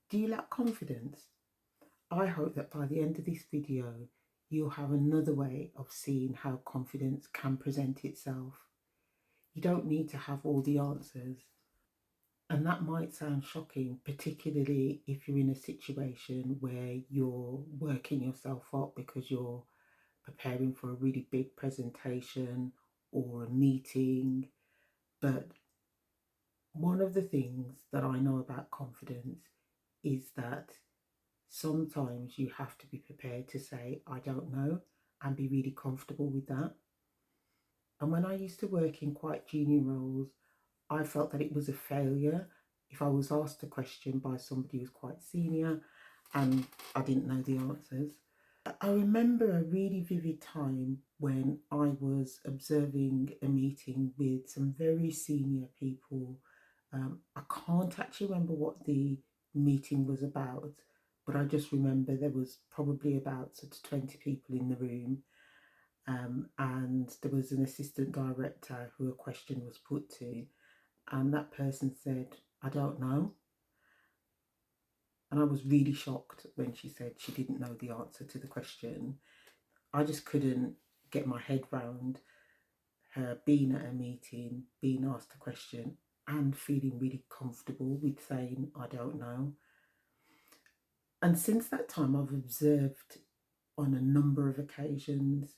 Do you lack confidence? I hope that by the end of this video, you'll have another way of seeing how confidence can present itself. You don't need to have all the answers. And that might sound shocking, particularly if you're in a situation where you're working yourself up because you're preparing for a really big presentation or a meeting. But one of the things that I know about confidence is that sometimes you have to be prepared to say, I don't know, and be really comfortable with that. And when I used to work in quite junior roles, I felt that it was a failure if I was asked a question by somebody who's quite senior and I didn't know the answers. I remember a really vivid time when I was observing a meeting with some very senior people. I can't actually remember what the meeting was about, but I just remember there was probably about sort of 20 people in the room. And there was an assistant director who a question was put to, and that person said, I don't know. And I was really shocked when she said she didn't know the answer to the question. I just couldn't get my head round her being at a meeting, being asked a question, and feeling really comfortable with saying, I don't know. And since that time, I've observed on a number of occasions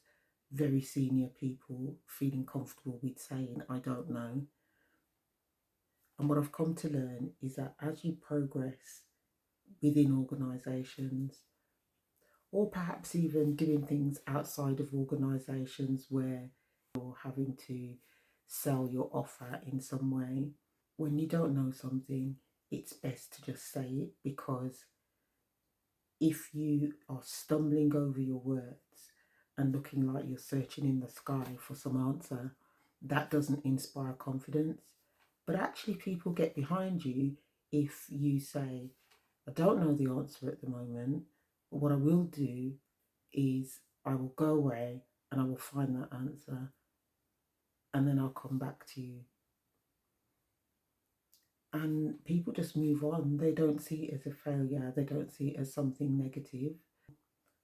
very senior people feeling comfortable with saying, I don't know. And what I've come to learn is that as you progress within organisations, or perhaps even doing things outside of organisations where you're having to sell your offer in some way, when you don't know something, it's best to just say it, because if you are stumbling over your words and looking like you're searching in the sky for some answer, that doesn't inspire confidence. But actually, people get behind you if you say, I don't know the answer at the moment, but what I will do is I will go away and I will find that answer and then I'll come back to you. And people just move on. They don't see it as a failure, they don't see it as something negative.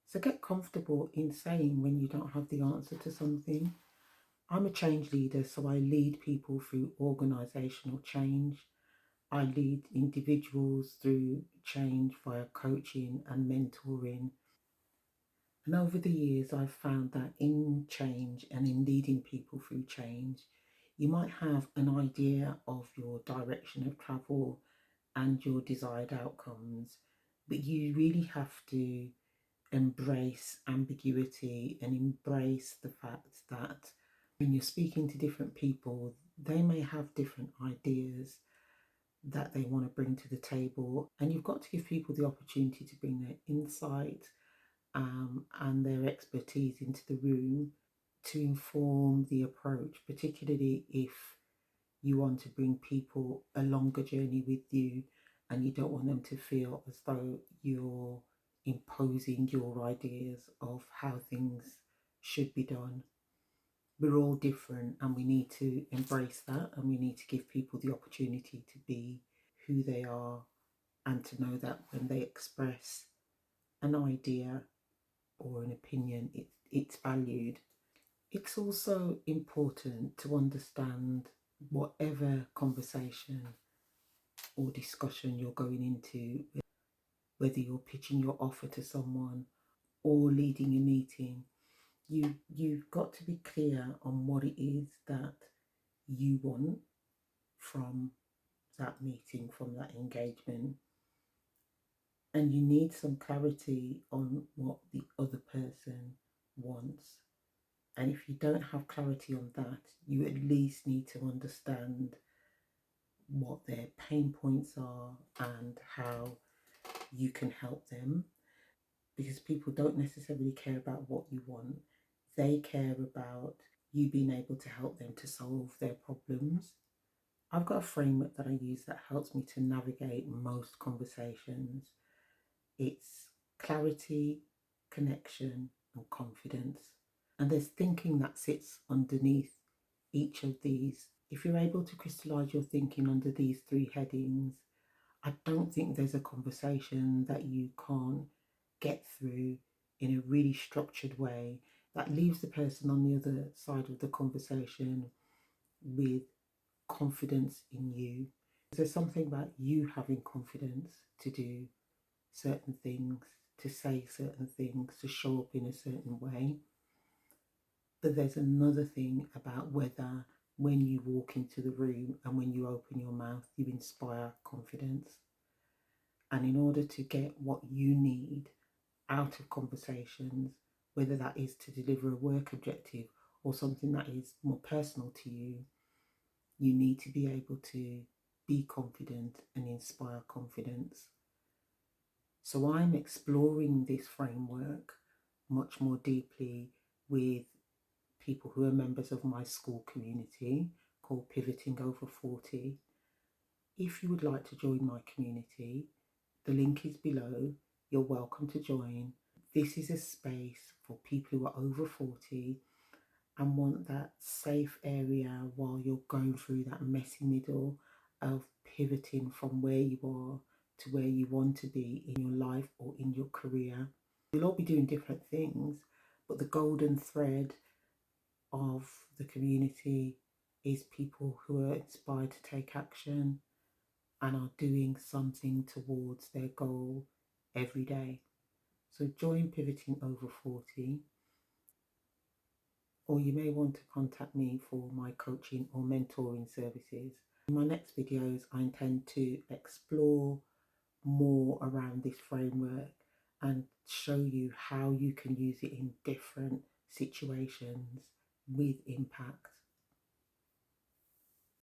So get comfortable in saying when you don't have the answer to something. I'm a change leader, so I lead people through organisational change. I lead individuals through change via coaching and mentoring. And over the years, I've found that in change and in leading people through change, you might have an idea of your direction of travel and your desired outcomes, but you really have to embrace ambiguity and embrace the fact that when you're speaking to different people, they may have different ideas that they want to bring to the table, and you've got to give people the opportunity to bring their insight and their expertise into the room to inform the approach, particularly if you want to bring people a longer journey with you and you don't want them to feel as though you're imposing your ideas of how things should be done. We're all different and we need to embrace that, and we need to give people the opportunity to be who they are and to know that when they express an idea or an opinion, it's valued. It's also important to understand whatever conversation or discussion you're going into, whether you're pitching your offer to someone or leading a meeting, you've got to be clear on what it is that you want from that meeting, from that engagement. And you need some clarity on what the other person wants. And if you don't have clarity on that, you at least need to understand what their pain points are and how you can help them. Because people don't necessarily care about what you want, they care about you being able to help them to solve their problems. I've got a framework that I use that helps me to navigate most conversations. It's clarity, connection, and confidence. And there's thinking that sits underneath each of these. If you're able to crystallize your thinking under these three headings, I don't think there's a conversation that you can't get through in a really structured way that leaves the person on the other side of the conversation with confidence in you. There's something about you having confidence to do certain things, to say certain things, to show up in a certain way. But there's another thing about whether when you walk into the room and when you open your mouth, you inspire confidence. And in order to get what you need out of conversations, whether that is to deliver a work objective or something that is more personal to you, you need to be able to be confident and inspire confidence. So I'm exploring this framework much more deeply with people who are members of my Skool community called Pivoting Over 40. If you would like to join my community, the link is below. You're welcome to join. This is a space for people who are over 40 and want that safe area while you're going through that messy middle of pivoting from where you are to where you want to be in your life or in your career. You'll all be doing different things, but the golden thread of the community is people who are inspired to take action and are doing something towards their goal every day. So join Pivoting Over 40, or you may want to contact me for my coaching or mentoring services. In my next videos, I intend to explore more around this framework and show you how you can use it in different situations with impact.